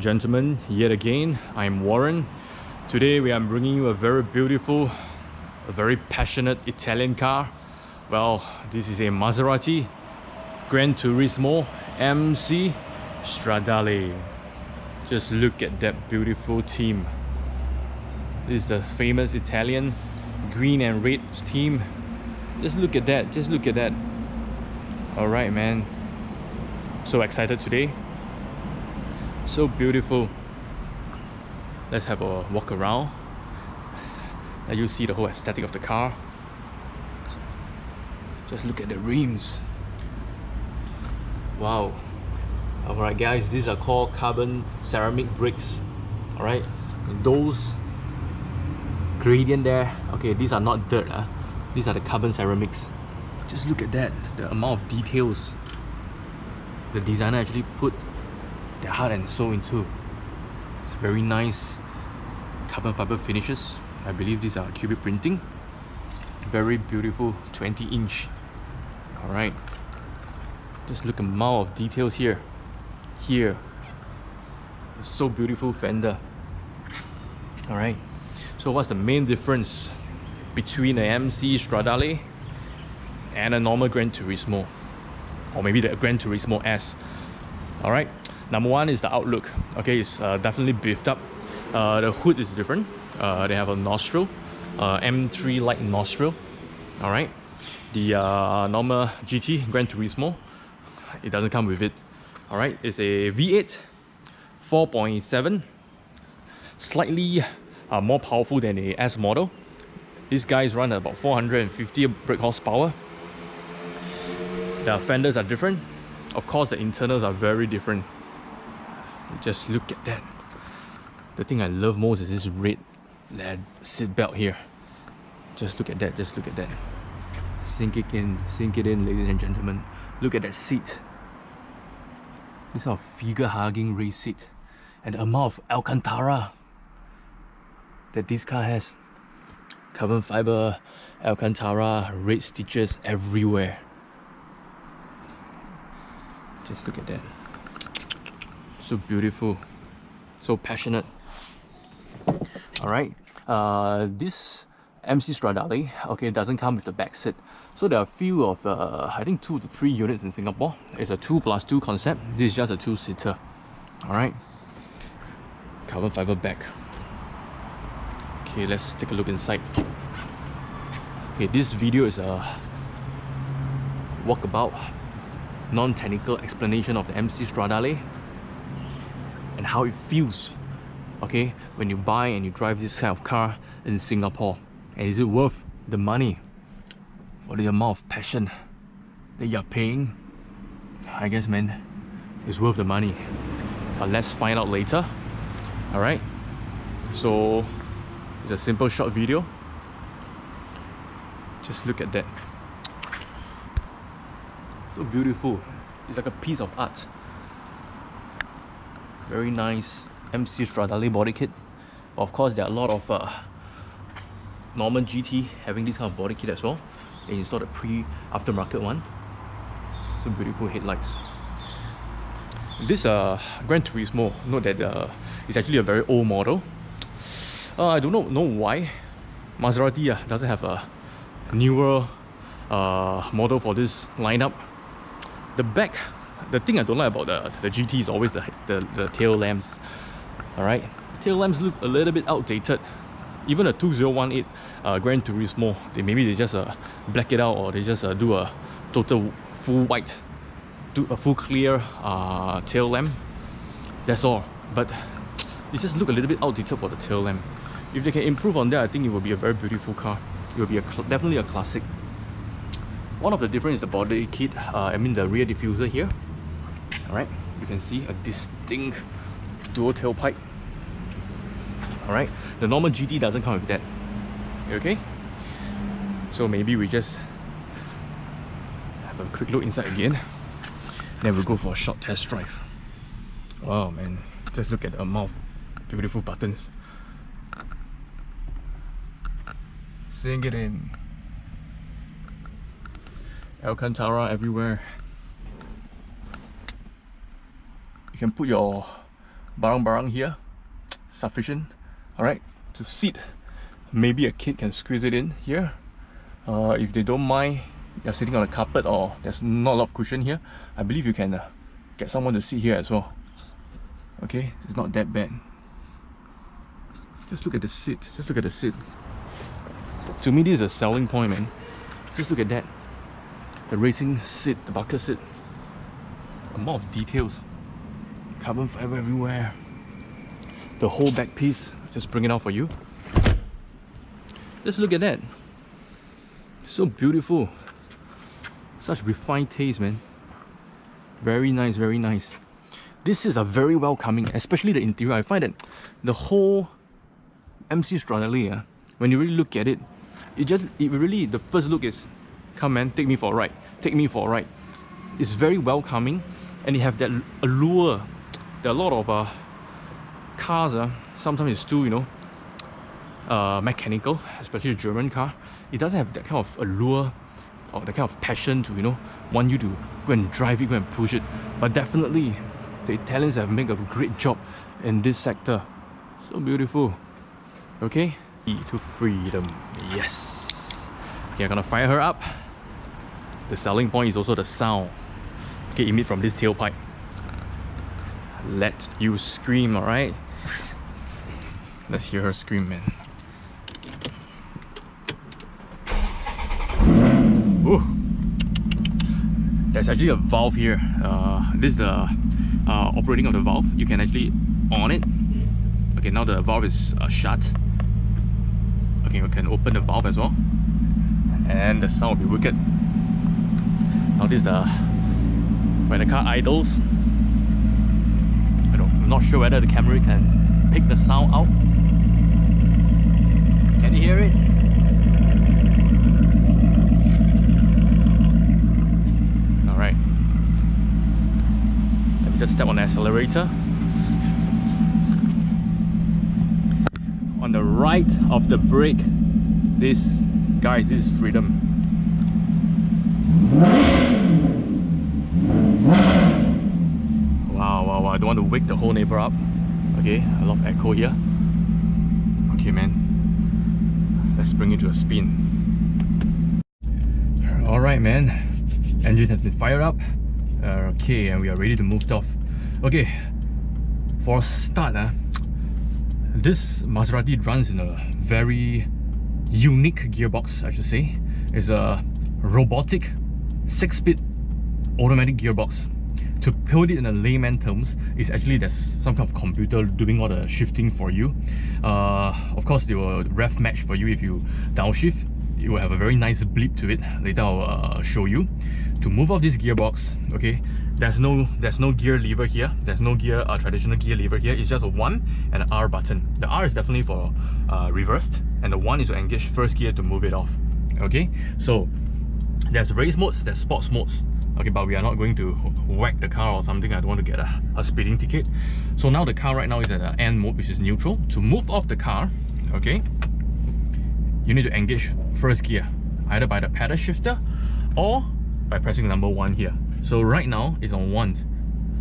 and gentlemen, yet again, I'm Warren. Today we are bringing you a very beautiful, a very passionate Italian car. Well, this is a Maserati Gran Turismo MC Stradale. Just look at that beautiful theme. This is the famous Italian green and red theme. Just look at that, just look at that. Alright man, so excited today. So beautiful. Let's have a walk around. Now you see the whole aesthetic of the car. Just look at the rims. Wow. Alright guys, these are called carbon ceramic brakes. Alright, those gradient there, okay, these are not dirt. These are the carbon ceramics. Just look at that, the amount of details the designer actually put their heart and soul into. It's very nice carbon fiber finishes. I believe these are cubic printing. Very beautiful 20-inch. Alright, just look at the amount of details here. Here, it's so beautiful fender. Alright, so what's the main difference between the MC Stradale and a normal Gran Turismo, or maybe the Gran Turismo S? Alright, number one is the outlook. Okay, it's definitely beefed up. The hood is different. They have a nostril, M3 light nostril. Alright, the normal GT Gran Turismo, it doesn't come with it. Alright, it's a V8 4.7, slightly more powerful than the S model. These guys run at about 450 brake horsepower. The fenders are different. Of course, the internals are very different. Just look at that. The thing I love most is this red lead seat belt here. Just look at that, just look at that. Sink it in, ladies and gentlemen. Look at that seat. This is a figure hugging race seat. And the amount of Alcantara that this car has. Carbon fiber, Alcantara, red stitches everywhere. Just look at that. So beautiful, so passionate. Alright, this MC Stradale, okay, doesn't come with the back seat. So there are a few of, I think 2 to 3 units in Singapore. It's a 2+2 concept. This is just a 2-seater. Alright, carbon fiber back. Okay, let's take a look inside. Okay, this video is a walkabout, non-technical explanation of the MC Stradale and how it feels, okay, when you buy and you drive this kind of car in Singapore. And is it worth the money for the amount of passion that you're paying? I guess, man, it's worth the money. But let's find out later. Alright, so it's a simple short video. Just look at that. So beautiful. It's like a piece of art. Very nice MC Stradale body kit. But of course, there are a lot of normal GT having this kind of body kit as well. They installed a aftermarket one. So beautiful headlights. This Gran Turismo, note that it's actually a very old model. I do not know why Maserati doesn't have a newer model for this lineup. The back, the thing I don't like about the GT is always the tail lamps. Alright, tail lamps look a little bit outdated. Even a 2018 Gran Turismo, maybe they just black it out, or they just do a total full white, do a full clear tail lamp. That's all. But it just look a little bit outdated for the tail lamp. If they can improve on that, I think it will be a very beautiful car. It will be definitely a classic. One of the difference is the body kit. I mean the rear diffuser here. Alright, you can see a distinct dual tailpipe. Alright, the normal GT doesn't come with that. Okay? So maybe we just have a quick look inside again. Then we'll go for a short test drive. Wow man, just look at the amount of beautiful buttons. Sink it in. Alcantara everywhere. You can put your barang-barang here, sufficient. Alright, to sit, maybe a kid can squeeze it in here. If they don't mind, you're sitting on a carpet or there's not a lot of cushion here, I believe you can get someone to sit here as well. Okay, it's not that bad. Just look at the seat, just look at the seat. To me, this is a selling point, man. Just look at that. The racing seat, the bucket seat. Amount of details. Carbon fiber everywhere. The whole back piece, just bring it out for you. Just look at that. So beautiful. Such refined taste, man. Very nice, very nice. These seats are very welcoming, especially the interior. I find that the whole MC Stradale, when you really look at it, really, the first look is, come man, take me for a ride. Take me for a ride. It's very welcoming, and you have that allure. There are a lot of cars, sometimes it's too, you know, mechanical, especially a German car. It doesn't have that kind of allure or that kind of passion to, you know, want you to go and drive it, go and push it. But definitely, the Italians have made a great job in this sector. So beautiful. Okay, to freedom. Yes. Okay, I'm gonna fire her up. The selling point is also the sound. Okay, emit from this tailpipe. Let you scream, alright? Let's hear her scream, man. Ooh. There's actually a valve here. This is the operating of the valve. You can actually on it. Okay, now the valve is shut. Okay, we can open the valve as well. And the sound will be wicked. Now this is the... when the car idles. I'm not sure whether the camera can pick the sound out. Can you hear it? Alright. Let me just step on the accelerator. On the right of the brake, this is freedom. Wow, I don't want to wake the whole neighbor up. Okay, a lot of echo here. Okay, man. Let's bring it to a spin. Alright, man. Engine has been fired up. Okay, and we are ready to move off. Okay, for a start, this Maserati runs in a very unique gearbox, I should say. It's a robotic 6-speed automatic gearbox. To put it in a layman terms, it's actually there's some kind of computer doing all the shifting for you. Of course, they will rev match for you if you downshift. It will have a very nice bleep to it. Later I'll show you. To move off this gearbox, okay, there's no gear lever here. There's no gear traditional gear lever here. It's just a 1 and an R button. The R is definitely for reversed, and the 1 is to engage first gear to move it off. Okay, so there's race modes, there's sports modes. Okay, but we are not going to whack the car or something. I don't want to get a speeding ticket. So now the car right now is at an N mode, which is neutral. To move off the car, okay, you need to engage first gear, either by the pedal shifter or by pressing number 1 here. So right now it's on 1.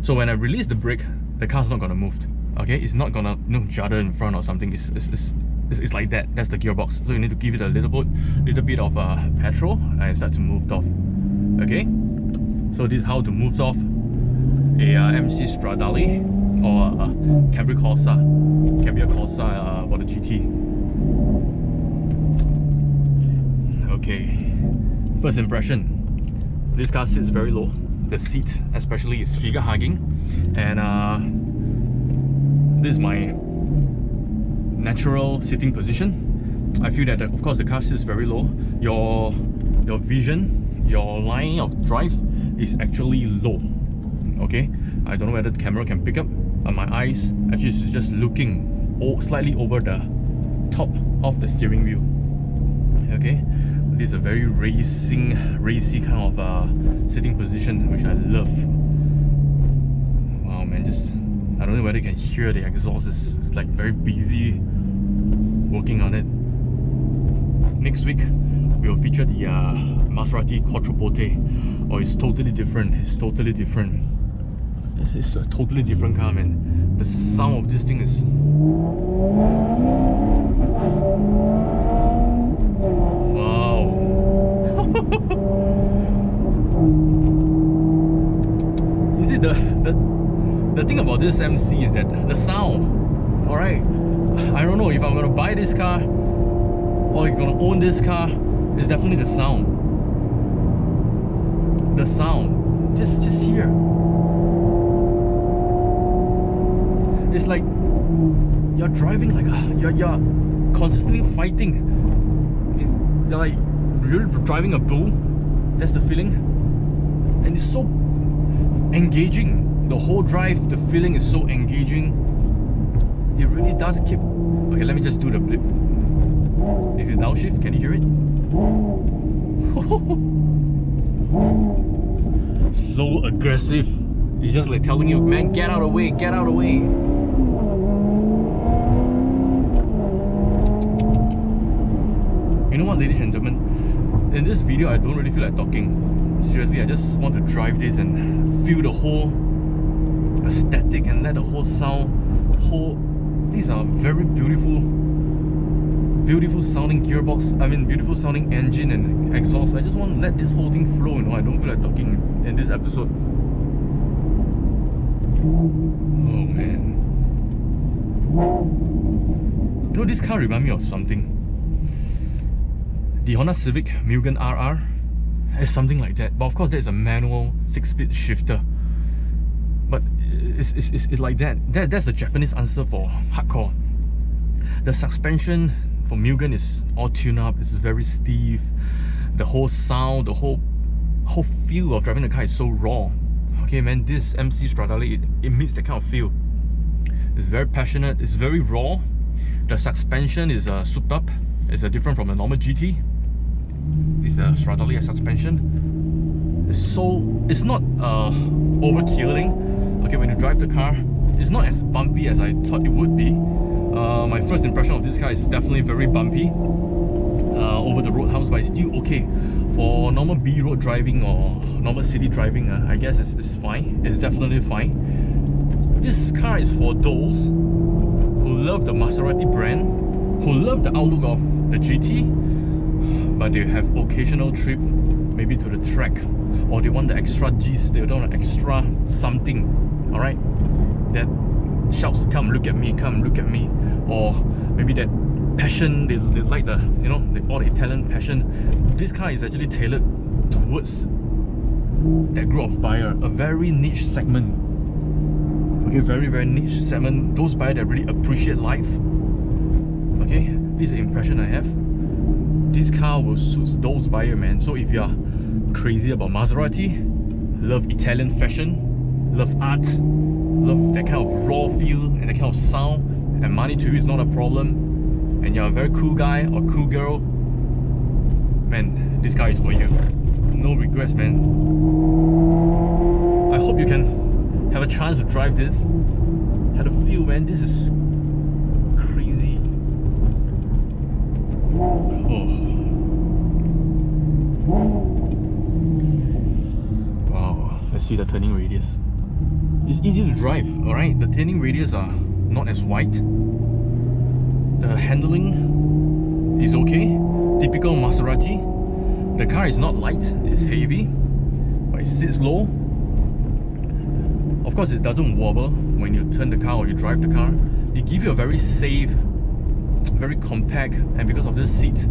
So when I release the brake, the car's not gonna move. Okay, it's not gonna judder in front or something. It's like that. That's the gearbox. So you need to give it a little bit of petrol and start to move off. Okay. So this is how to move off a MC Stradale or a Cabrio Corsa. Can be a Corsa for the GT. Okay, first impression. This car sits very low. The seat especially is figure hugging, and this is my natural sitting position. I feel that of course the car sits very low. Your vision, your line of drive is actually low. Okay, I don't know whether the camera can pick up, but my eyes actually is just looking slightly over the top of the steering wheel. Okay, this is a very racy kind of sitting position, which I love. Wow, man, I don't know whether you can hear the exhaust. It's like very busy working on it. Next week we'll feature the Maserati Quattroporte. Oh, it's totally different. It's totally different. This is a totally different car, man. The sound of this thing is... Wow. You see, the thing about this MC is that the sound, alright? I don't know if I'm gonna buy this car or if I'm gonna own this car, it's definitely the sound. The sound. Just here. It's like you're driving like you're consistently fighting. You're like really driving a bull. That's the feeling. And it's so engaging. The whole drive, the feeling is so engaging. It really does keep... Okay, let me just do the blip. If you downshift, can you hear it? So aggressive. It's just like telling you, man, get out of the way, get out of the way. You know what, ladies and gentlemen? In this video, I don't really feel like talking. Seriously, I just want to drive this and feel the whole aesthetic and let the whole sound, these are very beautiful sounding gearbox, beautiful sounding engine and exhaust. I just want to let this whole thing flow, you know. I don't feel like talking in this episode. Oh man. You know, this car reminds me of something. The Honda Civic Mugen RR is something like that, but of course there's a manual 6-speed shifter. But it's like that. That's the Japanese answer for hardcore. The suspension for Mugen is all tuned up. It's very stiff. The whole sound, the whole feel of driving the car is so raw. Okay, man, this MC Stradale, it meets that kind of feel. It's very passionate. It's very raw. The suspension is souped up. It's different from the normal GT. It's the Stradale suspension. It's not overkilling. Okay, when you drive the car, it's not as bumpy as I thought it would be. My first impression of this car is definitely very bumpy over the roadhouse, but it's still okay. For normal B road driving or normal city driving, I guess it's fine. It's definitely fine. This car is for those who love the Maserati brand, who love the outlook of the GT, but they have occasional trip, maybe to the track, or they want the extra G's, they want an extra something, alright? That shouts, come look at me, come look at me. Or maybe that passion, they like the, you know, all the Italian passion. This car is actually tailored towards that group of buyer, a very niche segment. Okay, very niche segment. Those buyers that really appreciate life. Okay, this is the impression I have. This car will suit those buyers, man. So if you are crazy about Maserati, love Italian fashion, love art, love that kind of raw feel and that kind of sound, and money to you is not a problem, and you're a very cool guy or cool girl, man, this car is for you. No regrets, man. I hope you can have a chance to drive this. Have a feel, man. This is crazy. Oh. Wow, let's see the turning radius. It's easy to drive, alright? The turning radius are not as wide. The handling is okay. Typical Maserati. The car is not light, it's heavy, but it sits low. Of course, it doesn't wobble when you turn the car or you drive the car. It gives you a very safe, very compact, and because of this seat,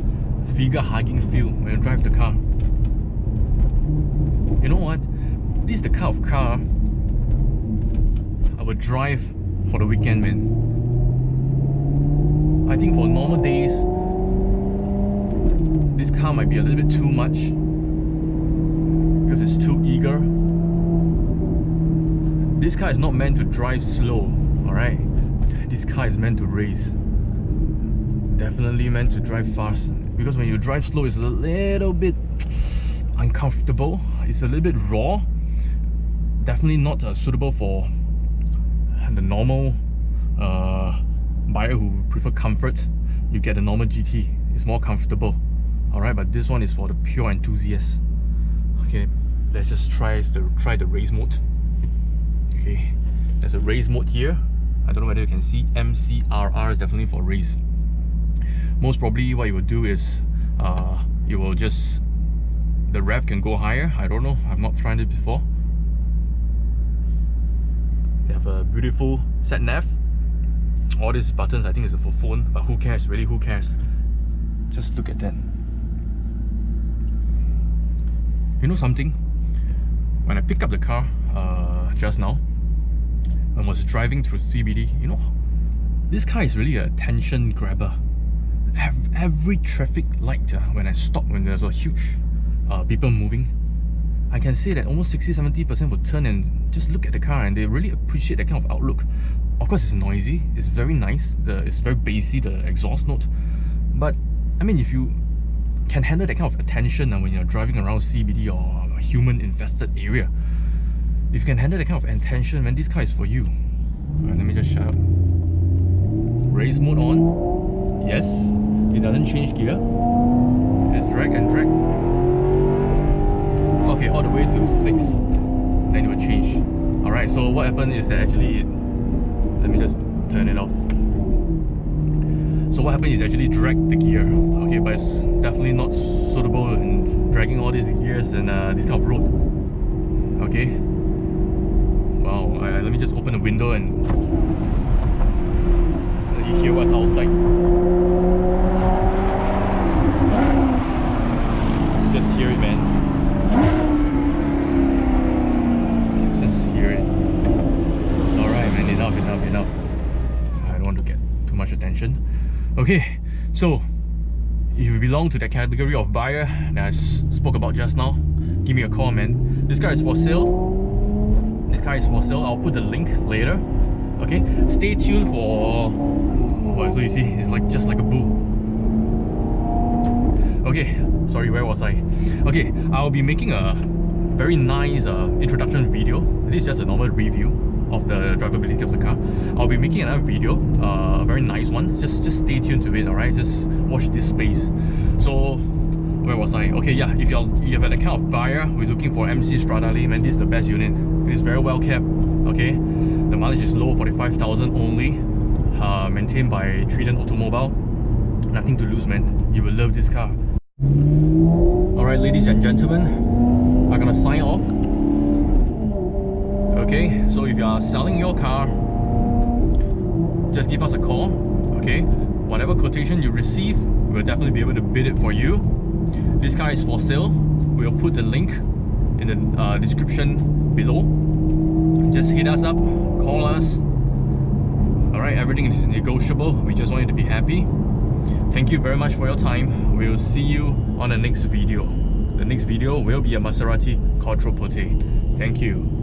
figure hugging feel when you drive the car. You know what? This is the kind of car I would drive for the weekend, man. I think for normal days, this car might be a little bit too much because it's too eager. This car is not meant to drive slow, alright? This car is meant to race. Definitely meant to drive fast, because when you drive slow, it's a little bit uncomfortable. It's a little bit raw. Definitely not suitable for the normal buyer who prefer comfort. You get a normal GT, it's more comfortable, alright? But this one is for the pure enthusiasts. Okay, let's just try the race mode. Okay, there's a race mode here. I don't know whether you can see. MCRR is definitely for race. Most probably what you will do is you will just, the rev can go higher. I don't know, I've not tried it before. They have a beautiful sat nav. All these buttons I think is for phone, but who cares, really, who cares? Just look at that. You know something? When I picked up the car just now, when I was driving through CBD, you know, this car is really a attention grabber. Every traffic light, when I stop, when there's a huge people moving, I can say that almost 60-70% will turn and just look at the car, and they really appreciate that kind of outlook. Of course, it's noisy, it's very nice, it's very bassy, the exhaust note. But I mean, if you can handle that kind of attention when you're driving around CBD or a human-infested area, if you can handle that kind of attention, man, this car is for you. Alright, let me just shut up. Race mode on. Yes, it doesn't change gear. It's drag and drag. Okay, all the way to 6. Then it will change. Alright, so what happened is that actually, let me just turn it off. So what happened is actually drag the gear. Okay, but it's definitely not suitable in dragging all these gears and this kind of road. Okay. Wow, let me just open the window and let you hear what's outside. Just hear it, man. Just hear it. Alright, man, enough. I don't want to get too much attention. Okay, so if you belong to that category of buyer that I spoke about just now, give me a call, man. This car is for sale. I'll put the link later. Okay, stay tuned for. Oh, so you see, it's like just like a bull. Okay, sorry, where was I? Okay, I'll be making a very nice introduction video. This is just a normal review of the drivability of the car. I'll be making another video, a very nice one. Just stay tuned to it, alright? Just watch this space. So, where was I? Okay, yeah, if you're that kind of buyer who's looking for MC Stradale, man, this is the best unit. It is very well kept, okay? The mileage is low, 45,000 only. Maintained by Trident Automobile. Nothing to lose, man. You will love this car. Alright, ladies and gentlemen, I'm gonna sign off. Okay, so if you are selling your car, just give us a call. Okay, whatever quotation you receive, we'll definitely be able to bid it for you. This car is for sale. We'll put the link in the description below. Just hit us up, call us. Alright, everything is negotiable. We just want you to be happy. Thank you very much for your time. We'll see you on the next video. The next video will be a Maserati Quattroporte. Thank you.